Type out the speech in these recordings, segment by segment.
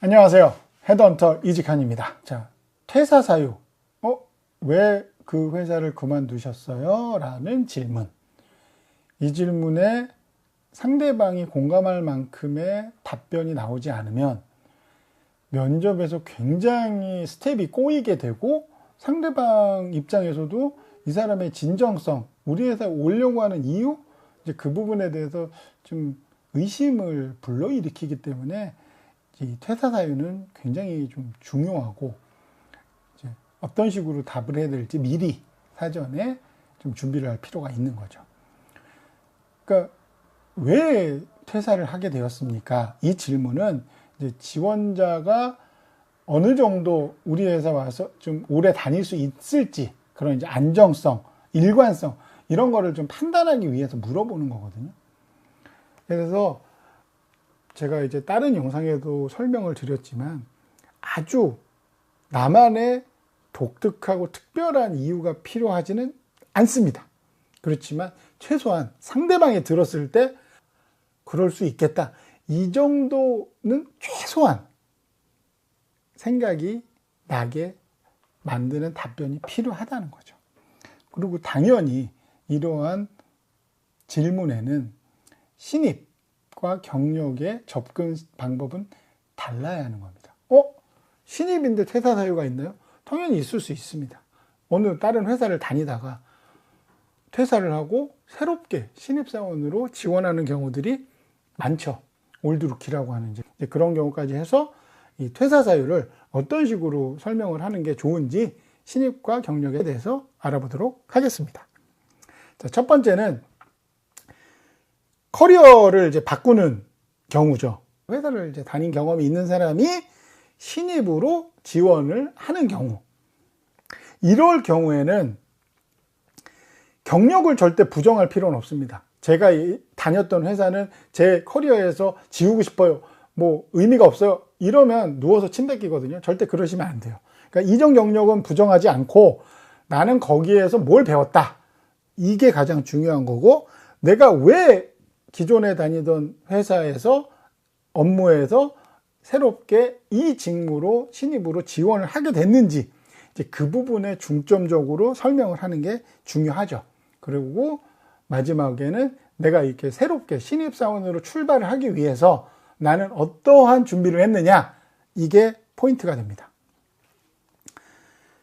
안녕하세요. 헤드헌터 이직한입니다. 자, 퇴사 사유. 왜 그 회사를 그만두셨어요? 라는 질문. 이 질문에 상대방이 공감할 만큼의 답변이 나오지 않으면 면접에서 굉장히 스텝이 꼬이게 되고 상대방 입장에서도 이 사람의 진정성, 우리 회사에 오려고 하는 이유, 이제 그 부분에 대해서 좀 의심을 불러일으키기 때문에 이 퇴사 사유는 굉장히 좀 중요하고 이제 어떤 식으로 답을 해야 될지 미리 사전에 좀 준비를 할 필요가 있는 거죠. 그러니까 왜 퇴사를 하게 되었습니까? 이 질문은 이제 지원자가 어느 정도 우리 회사 와서 좀 오래 다닐 수 있을지 그런 이제 안정성, 일관성 이런 거를 좀 판단하기 위해서 물어보는 거거든요. 그래서 제가 이제 다른 영상에도 설명을 드렸지만 아주 나만의 독특하고 특별한 이유가 필요하지는 않습니다. 그렇지만 최소한 상대방이 들었을 때 그럴 수 있겠다. 이 정도는 최소한 생각이 나게 만드는 답변이 필요하다는 거죠. 그리고 당연히 이러한 질문에는 신입과 경력의 접근 방법은 달라야 하는 겁니다. 신입인데 퇴사 사유가 있나요? 당연히 있을 수 있습니다. 어느 다른 회사를 다니다가 퇴사를 하고 새롭게 신입사원으로 지원하는 경우들이 많죠. 올드루키라고 하는 이제 그런 경우까지 해서 이 퇴사 사유를 어떤 식으로 설명을 하는 게 좋은지 신입과 경력에 대해서 알아보도록 하겠습니다. 자, 첫 번째는 커리어를 이제 바꾸는 경우죠. 회사를 이제 다닌 경험이 있는 사람이 신입으로 지원을 하는 경우. 이럴 경우에는 경력을 절대 부정할 필요는 없습니다. 제가 다녔던 회사는 제 커리어에서 지우고 싶어요. 뭐 의미가 없어요. 이러면 누워서 침 뱉기거든요. 절대 그러시면 안 돼요. 그러니까 이전 경력은 부정하지 않고 나는 거기에서 뭘 배웠다. 이게 가장 중요한 거고 내가 왜 기존에 다니던 회사에서 업무에서 새롭게 이 직무로 신입으로 지원을 하게 됐는지 이제 그 부분에 중점적으로 설명을 하는 게 중요하죠. 그리고 마지막에는 내가 이렇게 새롭게 신입사원으로 출발을 하기 위해서 나는 어떠한 준비를 했느냐 이게 포인트가 됩니다.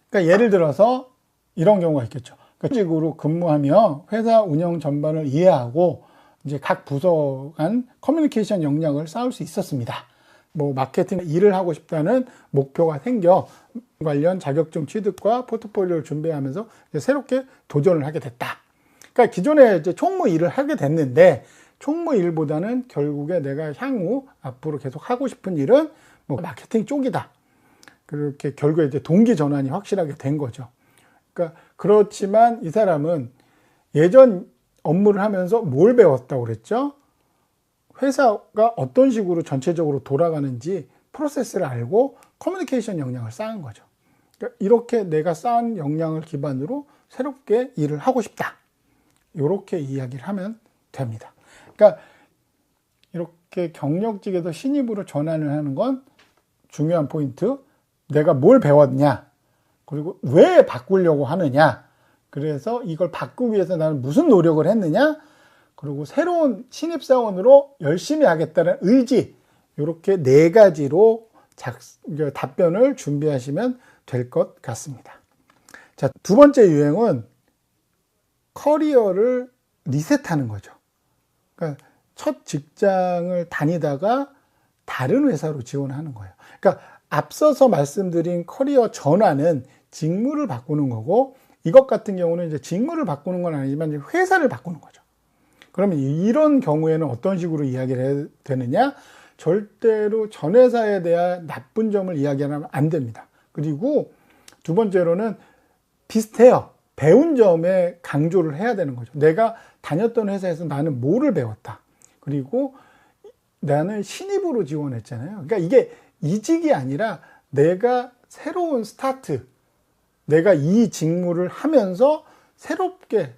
그러니까 예를 들어서 이런 경우가 있겠죠. 식으로 근무하며 회사 운영 전반을 이해하고 이제 각 부서 간 커뮤니케이션 역량을 쌓을 수 있었습니다. 뭐 마케팅 일을 하고 싶다는 목표가 생겨 관련 자격증 취득과 포트폴리오를 준비하면서 이제 새롭게 도전을 하게 됐다. 그러니까 기존에 이제 총무 일을 하게 됐는데 총무 일보다는 결국에 내가 향후 앞으로 계속 하고 싶은 일은 뭐 마케팅 쪽이다. 그렇게 결국에 이제 동기 전환이 확실하게 된 거죠. 그러니까 그렇지만 이 사람은 예전 업무를 하면서 뭘 배웠다고 그랬죠? 회사가 어떤 식으로 전체적으로 돌아가는지 프로세스를 알고 커뮤니케이션 역량을 쌓은 거죠. 그러니까 이렇게 내가 쌓은 역량을 기반으로 새롭게 일을 하고 싶다. 이렇게 이야기를 하면 됩니다. 그러니까 이렇게 경력직에서 신입으로 전환을 하는 건 중요한 포인트. 내가 뭘 배웠냐? 그리고 왜 바꾸려고 하느냐? 그래서 이걸 바꾸기 위해서 나는 무슨 노력을 했느냐? 그리고 새로운 신입사원으로 열심히 하겠다는 의지. 이렇게 네 가지로 답변을 준비하시면 될 것 같습니다. 자, 두 번째 유행은 커리어를 리셋하는 거죠. 그러니까 첫 직장을 다니다가 다른 회사로 지원하는 거예요. 그러니까 앞서서 말씀드린 커리어 전환은 직무를 바꾸는 거고 이것 같은 경우는 이제 직무를 바꾸는 건 아니지만 이제 회사를 바꾸는 거죠. 그러면 이런 경우에는 어떤 식으로 이야기를 해야 되느냐? 절대로 전 회사에 대한 나쁜 점을 이야기하면 안 됩니다. 그리고 두 번째로는 비슷해요. 배운 점에 강조를 해야 되는 거죠. 내가 다녔던 회사에서 나는 뭐를 배웠다. 그리고 나는 신입으로 지원했잖아요. 그러니까 이게 이직이 아니라 내가 새로운 스타트, 내가 이 직무를 하면서 새롭게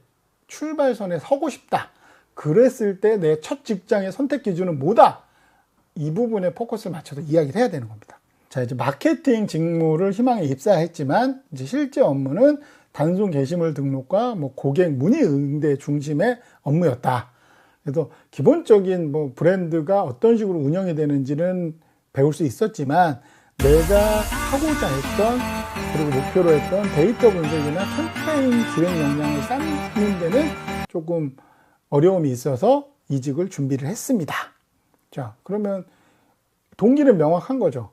출발선에 서고 싶다. 그랬을 때 내 첫 직장의 선택 기준은 뭐다? 이 부분에 포커스를 맞춰서 이야기를 해야 되는 겁니다. 자, 이제 마케팅 직무를 희망에 입사했지만 이제 실제 업무는 단순 게시물 등록과 뭐 고객 문의 응대 중심의 업무였다. 그래서 기본적인 뭐 브랜드가 어떤 식으로 운영이 되는지는 배울 수 있었지만 내가 하고자 했던 그리고 목표로 했던 데이터 분석이나 캠페인 기획 역량을 쌓는 데는 조금 어려움이 있어서 이직을 준비를 했습니다. 자, 그러면 동기는 명확한 거죠.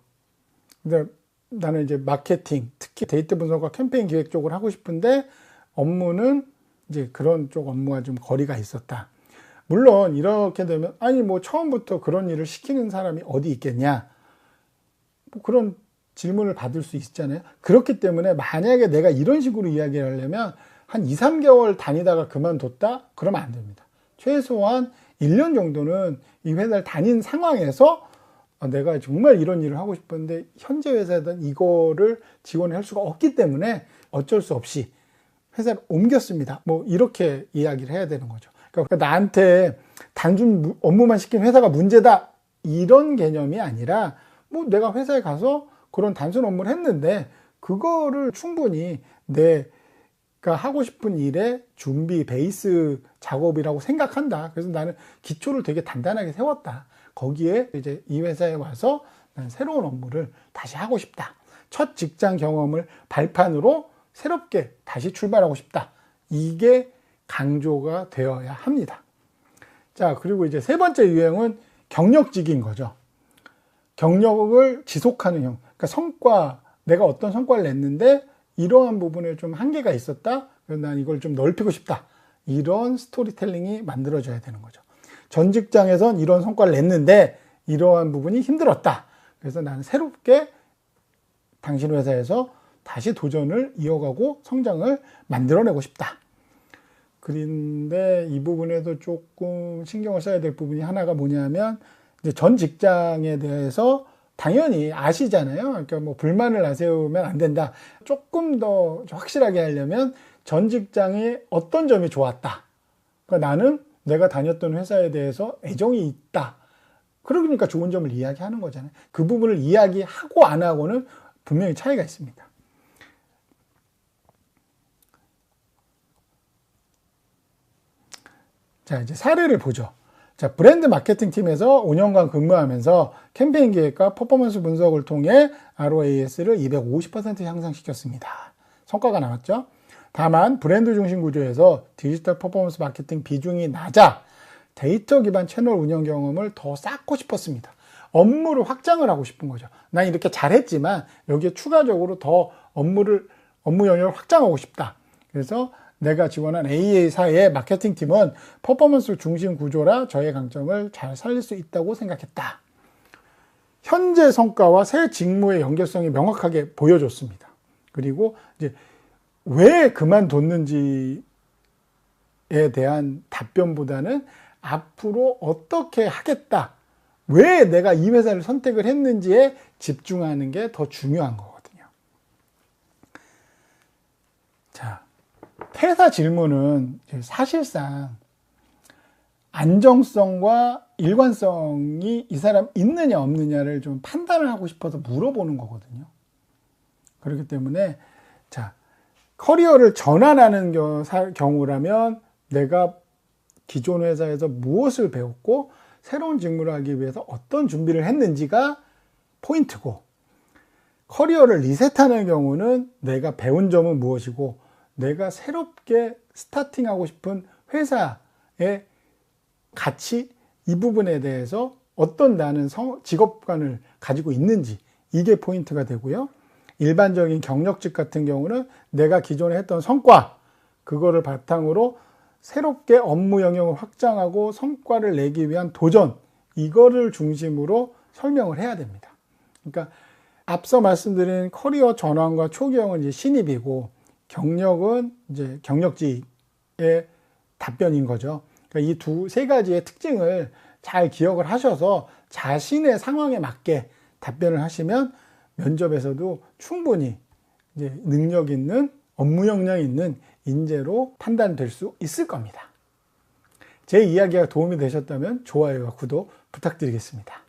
근데 나는 이제 마케팅, 특히 데이터 분석과 캠페인 기획 쪽을 하고 싶은데 업무는 이제 그런 쪽 업무와 좀 거리가 있었다. 물론 이렇게 되면 아니 뭐 처음부터 그런 일을 시키는 사람이 어디 있겠냐, 뭐 그런 질문을 받을 수 있잖아요. 그렇기 때문에 만약에 내가 이런 식으로 이야기를 하려면 한 2, 3개월 다니다가 그만뒀다? 그러면 안 됩니다. 최소한 1년 정도는 이 회사를 다닌 상황에서 내가 정말 이런 일을 하고 싶었는데 현재 회사에는 이거를 지원할 수가 없기 때문에 어쩔 수 없이 회사를 옮겼습니다. 뭐 이렇게 이야기를 해야 되는 거죠. 그러니까 나한테 단순 업무만 시킨 회사가 문제다 이런 개념이 아니라 뭐 내가 회사에 가서 그런 단순 업무를 했는데 그거를 충분히 내가 하고 싶은 일의 준비 베이스 작업이라고 생각한다. 그래서 나는 기초를 되게 단단하게 세웠다. 거기에 이제 이 회사에 와서 난 새로운 업무를 다시 하고 싶다. 첫 직장 경험을 발판으로 새롭게 다시 출발하고 싶다. 이게 강조가 되어야 합니다. 자, 그리고 이제 세 번째 유형은 경력직인 거죠. 경력을 지속하는 형. 그러니까 성과, 내가 어떤 성과를 냈는데 이러한 부분에 좀 한계가 있었다. 그래서 난 이걸 좀 넓히고 싶다. 이런 스토리텔링이 만들어져야 되는 거죠. 전 직장에선 이런 성과를 냈는데 이러한 부분이 힘들었다. 그래서 나는 새롭게 당신 회사에서 다시 도전을 이어가고 성장을 만들어내고 싶다. 그런데 이 부분에도 조금 신경을 써야 될 부분이 하나가 뭐냐면 이제 전 직장에 대해서 당연히 아시잖아요. 그러니까 뭐 불만을 내세우면 안 된다. 조금 더 확실하게 하려면 전 직장이 어떤 점이 좋았다. 그러니까 나는 내가 다녔던 회사에 대해서 애정이 있다. 그러니까 좋은 점을 이야기하는 거잖아요. 그 부분을 이야기하고 안 하고는 분명히 차이가 있습니다. 자, 이제 사례를 보죠. 자, 브랜드 마케팅 팀에서 5년간 근무하면서 캠페인 기획과 퍼포먼스 분석을 통해 ROAS를 250% 향상시켰습니다. 성과가 나왔죠. 다만 브랜드 중심 구조에서 디지털 퍼포먼스 마케팅 비중이 낮아 데이터 기반 채널 운영 경험을 더 쌓고 싶었습니다. 업무를 확장을 하고 싶은 거죠. 난 이렇게 잘했지만 여기에 추가적으로 더 업무 영역을 확장하고 싶다. 그래서 내가 지원한 AA사의 마케팅 팀은 퍼포먼스 중심 구조라 저의 강점을 잘 살릴 수 있다고 생각했다. 현재 성과와 새 직무의 연결성이 명확하게 보여줬습니다. 그리고 이제 왜 그만뒀는지에 대한 답변보다는 앞으로 어떻게 하겠다, 왜 내가 이 회사를 선택을 했는지에 집중하는 게 더 중요한 거거든요. 자, 퇴사 질문은 사실상 안정성과 일관성이 이 사람 있느냐 없느냐를 좀 판단을 하고 싶어서 물어보는 거거든요. 그렇기 때문에 자, 커리어를 전환하는 경우라면 내가 기존 회사에서 무엇을 배웠고 새로운 직무를 하기 위해서 어떤 준비를 했는지가 포인트고, 커리어를 리셋하는 경우는 내가 배운 점은 무엇이고 내가 새롭게 스타팅하고 싶은 회사의 가치, 이 부분에 대해서 어떤 나는 직업관을 가지고 있는지, 이게 포인트가 되고요. 일반적인 경력직 같은 경우는 내가 기존에 했던 성과, 그거를 바탕으로 새롭게 업무 영역을 확장하고 성과를 내기 위한 도전, 이거를 중심으로 설명을 해야 됩니다. 그러니까 앞서 말씀드린 커리어 전환과 초기형은 이제 신입이고, 경력은 이제 경력직의 답변인 거죠. 그러니까 이 세 가지의 특징을 잘 기억을 하셔서 자신의 상황에 맞게 답변을 하시면 면접에서도 충분히 이제 능력 있는, 업무 역량이 있는 인재로 판단될 수 있을 겁니다. 제 이야기가 도움이 되셨다면 좋아요와 구독 부탁드리겠습니다.